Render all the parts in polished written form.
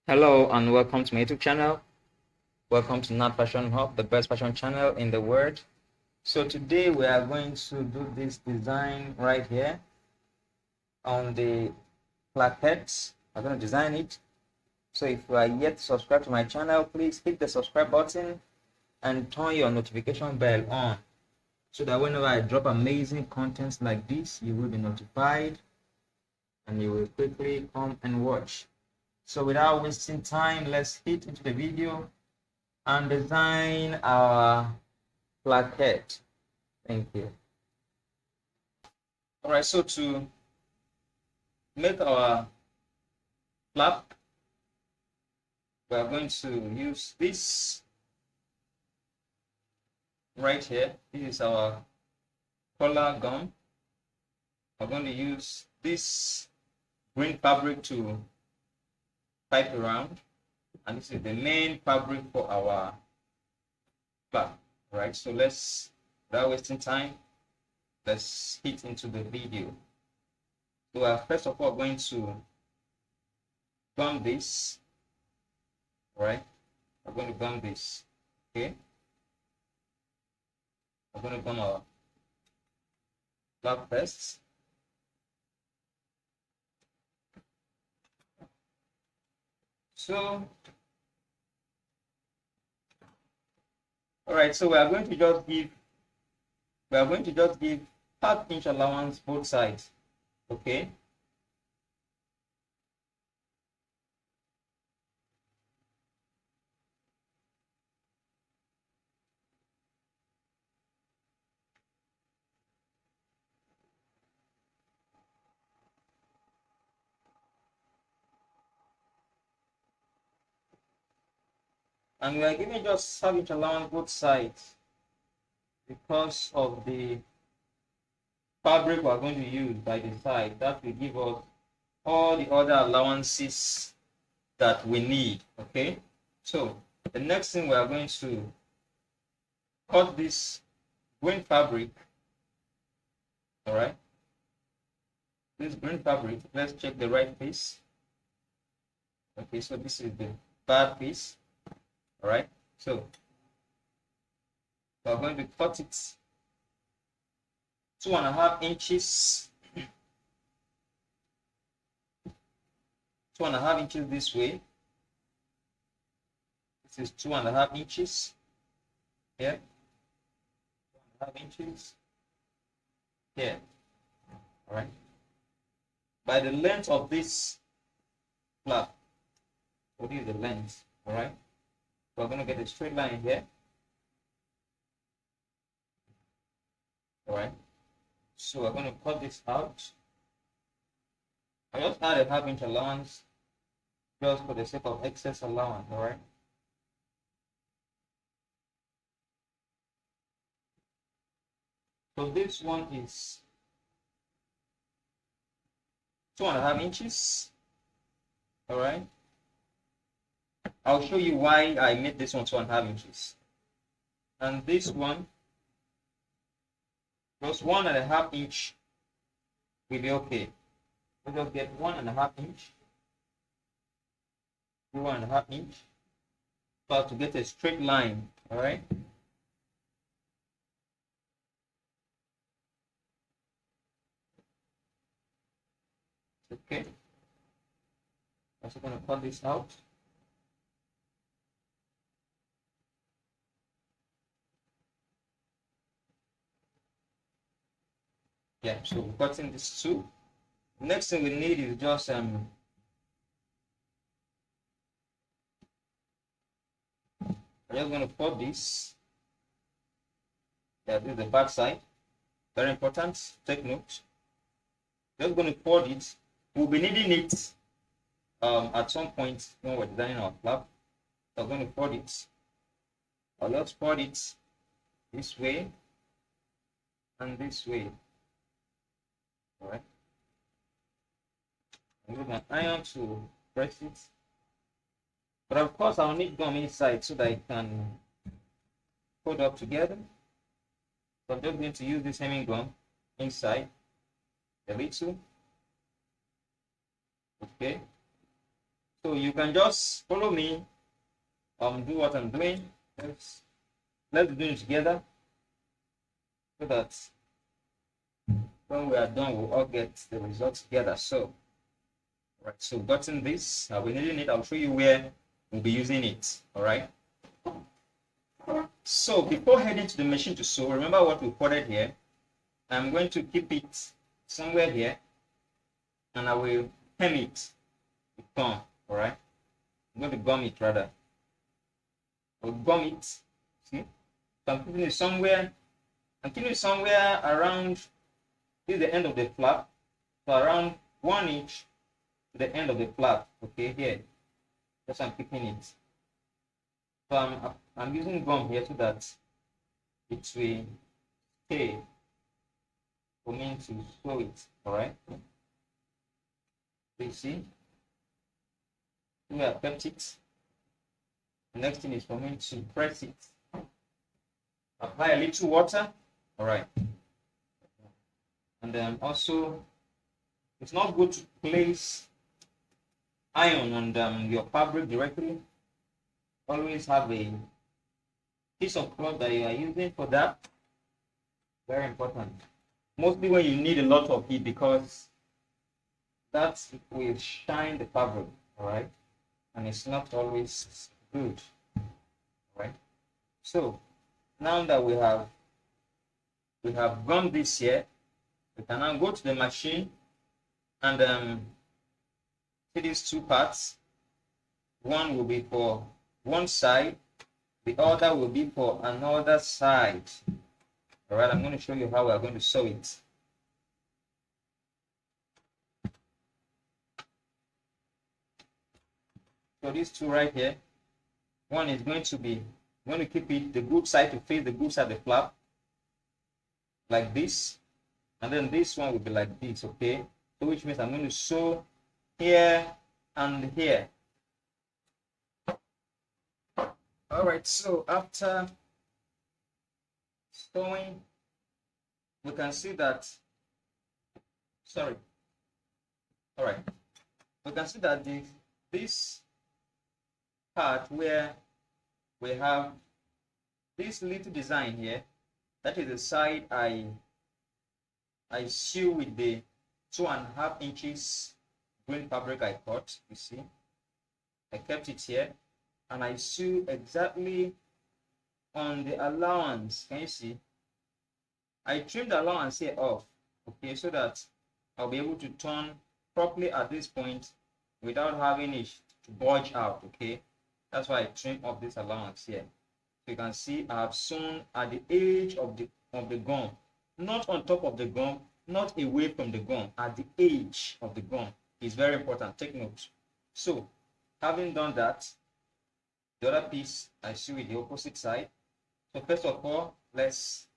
Hello and welcome to my YouTube channel. Welcome to Not Fashion Hub, the best fashion channel in the world. So today we are going to do this design right here on the placket. I'm going to design it. So if you are yet to subscribe to my channel, please hit the subscribe button and turn your notification bell on so that whenever I drop amazing contents like this, you will be notified and you will quickly come and watch. So without wasting time, let's hit into the video and design our placket. Thank you. All right, so to make our flap, we are going to use this right here. This is our collar gun. We're going to use this green fabric to pipe around, and this is the main fabric for our flap. All right, so let's, without wasting time, let's hit into the video. So we are first of all going to gum this. All right, we're going to gum this. Okay, we're going to gum our flap first. So, all right, so we are going to just give half-inch allowance both sides. Okay. And we are giving just half-inch allowance both sides because of the fabric we are going to use by the side. That will give us all the other allowances that we need. Okay. So the next thing we are going to cut this green fabric. All right. This green fabric. Let's check the right piece. Okay. So this is the bad piece. All right. So we're going to cut it 2.5 inches. 2.5 inches this way. This is 2.5 inches. Here. 2.5 inches. Here. All right. By the length of this flap, what is the length? All right. We're going to get a straight line here. All right. So we're going to cut this out. I just add a half-inch allowance just for the sake of excess allowance. All right. So this one is 2.5 inches. All right. I'll show you why I made this one 2.5 inches. And this one, just 1.5 inch will be okay. We'll just get 1.5 inch, 1.5 inch, so to get a straight line. All right. Okay. I'm also going to cut this out. Yeah, so we're cutting this too. Next thing we need is just I'm just going to fold this. Yeah, this is the back side. Very important. Take note. Just going to fold it. We'll be needing it at some point when we're designing our flap. So I'm going to fold it. I'll just fold it this way and this way. All right. I'm using an iron to press it. But of course, I'll need gum inside so that it can hold up together. So I'm just going to use this hemming gum inside a little. Okay. So you can just follow me, do what I'm doing. Let's do it together, so that when we are done, we'll all get the result together. So, right, so gotten this, I'll be needing it. I'll show you where we'll be using it. All right. So before heading to the machine to sew, remember what we plotted here. I'm going to keep it somewhere here, and I will hem it with gum. All right. I'm going to gum it rather. I'll gum it. See? So I'm keeping it somewhere. I'm keeping it somewhere around. This is the end of the flap. So around 1 inch to the end of the flap. Okay, here. That's I'm keeping it. So I'm using gum here so that it will stay for me to sew it. All right. You see, we have kept it. The next thing is for me to press it. Apply a little water. All right. And then also, it's not good to place iron on your fabric directly. Always have a piece of cloth that you are using for that. Very important. Mostly when you need a lot of heat, because that will shine the fabric, all right? And it's not always good, all right? So now that we have gone this here, we can now go to the machine and see these two parts. One will be for one side, the other will be for another side. All right, I'm going to show you how we are going to sew it. So these two right here, one is going to be, I'm going to keep it the good side to face the good side of the flap, like this, and then this one will be like this, okay? So which means I'm going to sew here and here. All right, so after sewing, we can see that, sorry, all right, we can see that this part where we have this little design here, that is the side I sew with the 2.5 inches green fabric I cut. You see, I kept it here, and I sew exactly on the allowance. Can you see? I trimmed the allowance here off, okay, so that I'll be able to turn properly at this point without having it to bulge out, okay? That's why I trim off this allowance here. So you can see I have sewn at the edge of the gum, not on top of the gum, not away from the gum, at the edge of the gum. It's very important. Take note. So having done that, the other piece I sew with the opposite side. So first of all, let's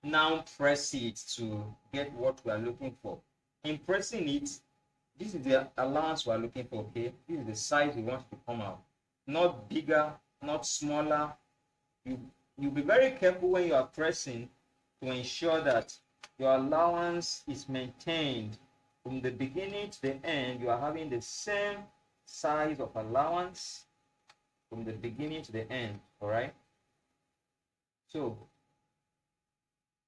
now press it to get what we are looking for. In pressing it, this is the allowance we are looking for, okay? This is the size we want to come out. Not bigger, not smaller. You'll be very careful when you are pressing to ensure that your allowance is maintained. From the beginning to the end, you are having the same size of allowance from the beginning to the end, all right? So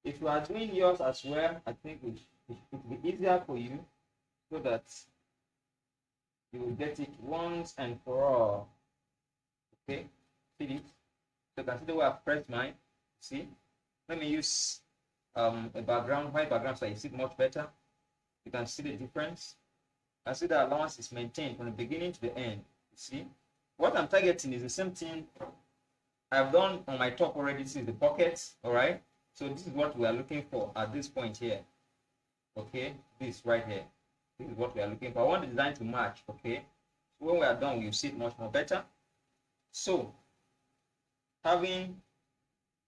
if you are doing yours as well, I think it will be easier for you, so that you will get it once and for all. Okay, see this? So you can see the way I've pressed mine. See? Let me use a background, white background, so you see it much better. You can see the difference. I see the allowance is maintained from the beginning to the end. You see? What I'm targeting is the same thing I've done on my top already. This is the pockets, all right? So this is what we are looking for at this point here. Okay, this right here. This is what we are looking for. I want the design to match, okay? So when we are done, you'll see it much more better. So, having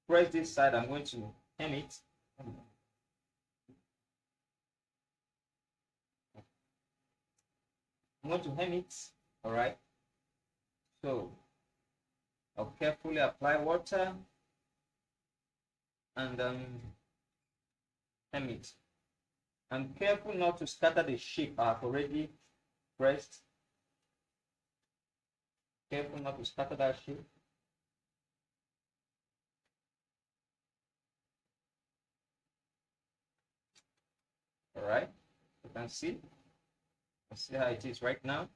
pressed this side, I'm going to hem it. I'm going to hem it, all right? So, I'll carefully apply water and hem it. And careful not to scatter the shape I've already pressed. Careful not to scatter that shape. All right, you can see. Let's see how it is right now.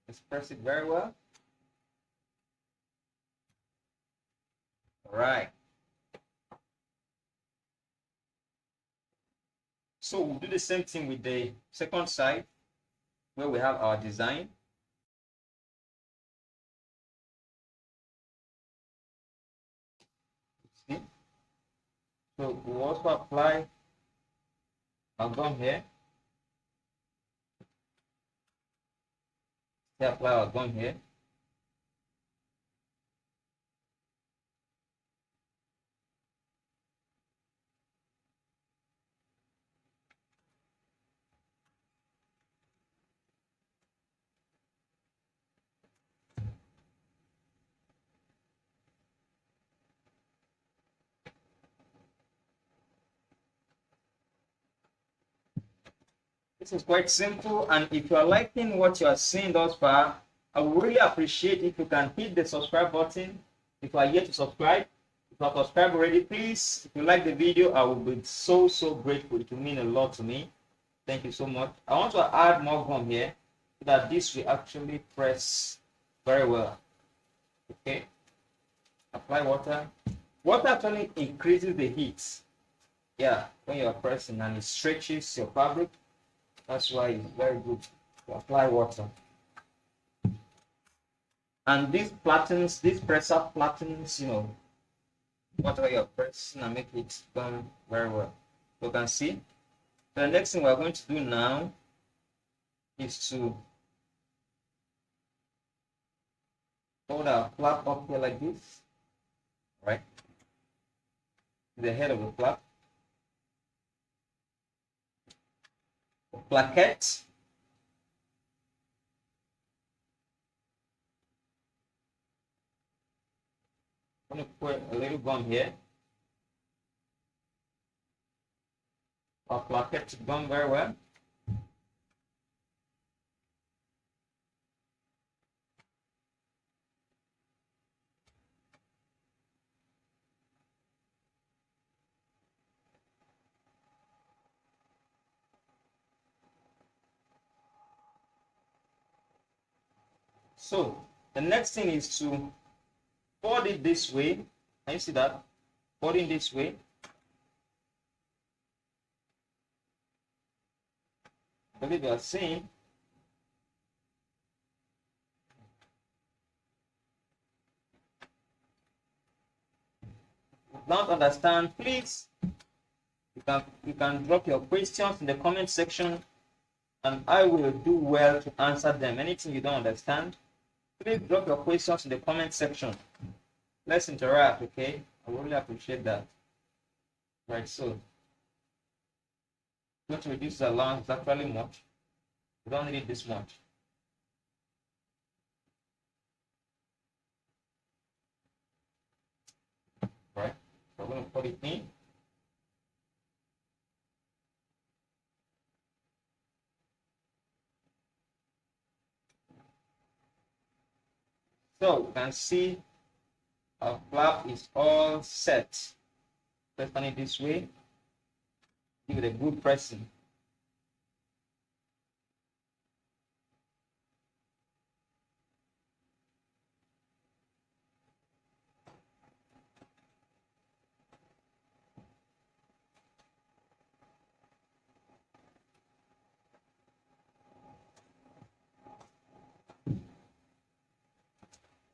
Let's press it very well. All right. So we'll do the same thing with the second side where we have our design. See? So we'll also apply our gum here. Apply our gum here. This is quite simple, and if you are liking what you are seeing thus far, I would really appreciate if you can hit the subscribe button. If you are yet to subscribe, if you have subscribed already, please, if you like the video, I will be so grateful. It will mean a lot to me. Thank you so much. I want to add more gum here so that this will actually press very well. Okay, apply water. Water actually increases the heat. Yeah, when you are pressing, and it stretches your fabric. That's why it's very good to apply water. And these flattens, this presser flattens, whatever you're pressing and make it done very well. You can see. The next thing we're going to do now is to hold our flap up here like this, right? The head of the flap. Placket. I'm going to put a little gum here. Our placket gum very well. So the next thing is to fold it this way. Can you see that? Folding this way. I believe you are seeing. Don't understand, please. You can drop your questions in the comment section, and I will do well to answer them. Anything you don't understand, please drop your questions in the comment section. Let's interact, okay? I really appreciate that. Right, so going to reduce the allowance. It's actually much. We don't need it this much. Right, so I'm going to put it in. So you can see our flap is all set. Let's turn it this way. Give it a good pressing.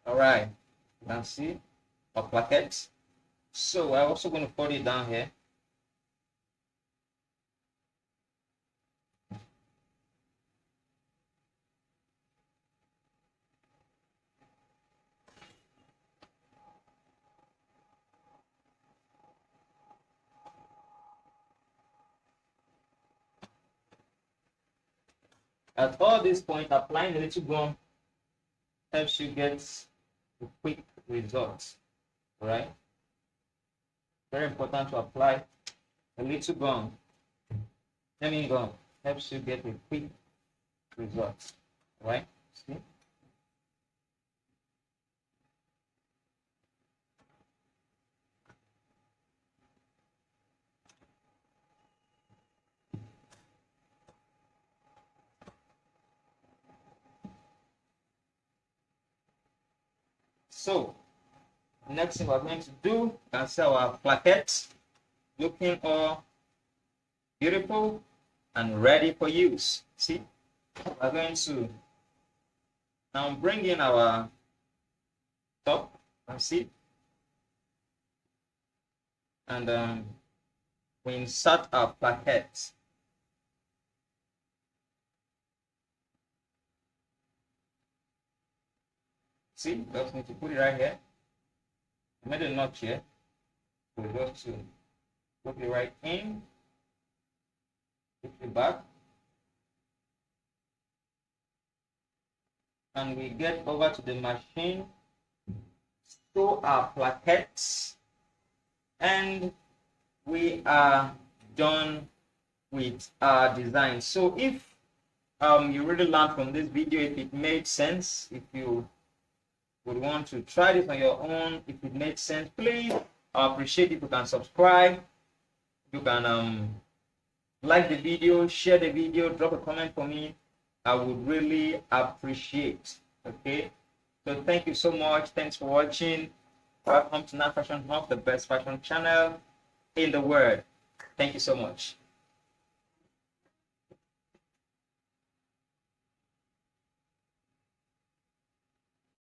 All right, you can see our placket. So I'm also going to put it down here. At all this point, applying a little gum helps you get a quick result. right? Very important to apply a little gum. Hemming gum helps you get a quick result, right? See? So, next thing we're going to do, you can see our placket looking all beautiful and ready for use. See, we're going to now bring in our top and see, and we insert our placket. See, just need to put it right here. I made a notch here. So just to put it right in, put it back, and we get over to the machine, sew our plaquettes, and we are done with our design. So if you really learned from this video, if it made sense, if you would want to try this on your own, if it made sense, please, I appreciate if you can subscribe, you can like the video, share the video, drop a comment for me. I would really appreciate. Okay, so thank you so much. Thanks for watching. Welcome to Not Fashion Hub, the best fashion channel in the world. Thank you so much.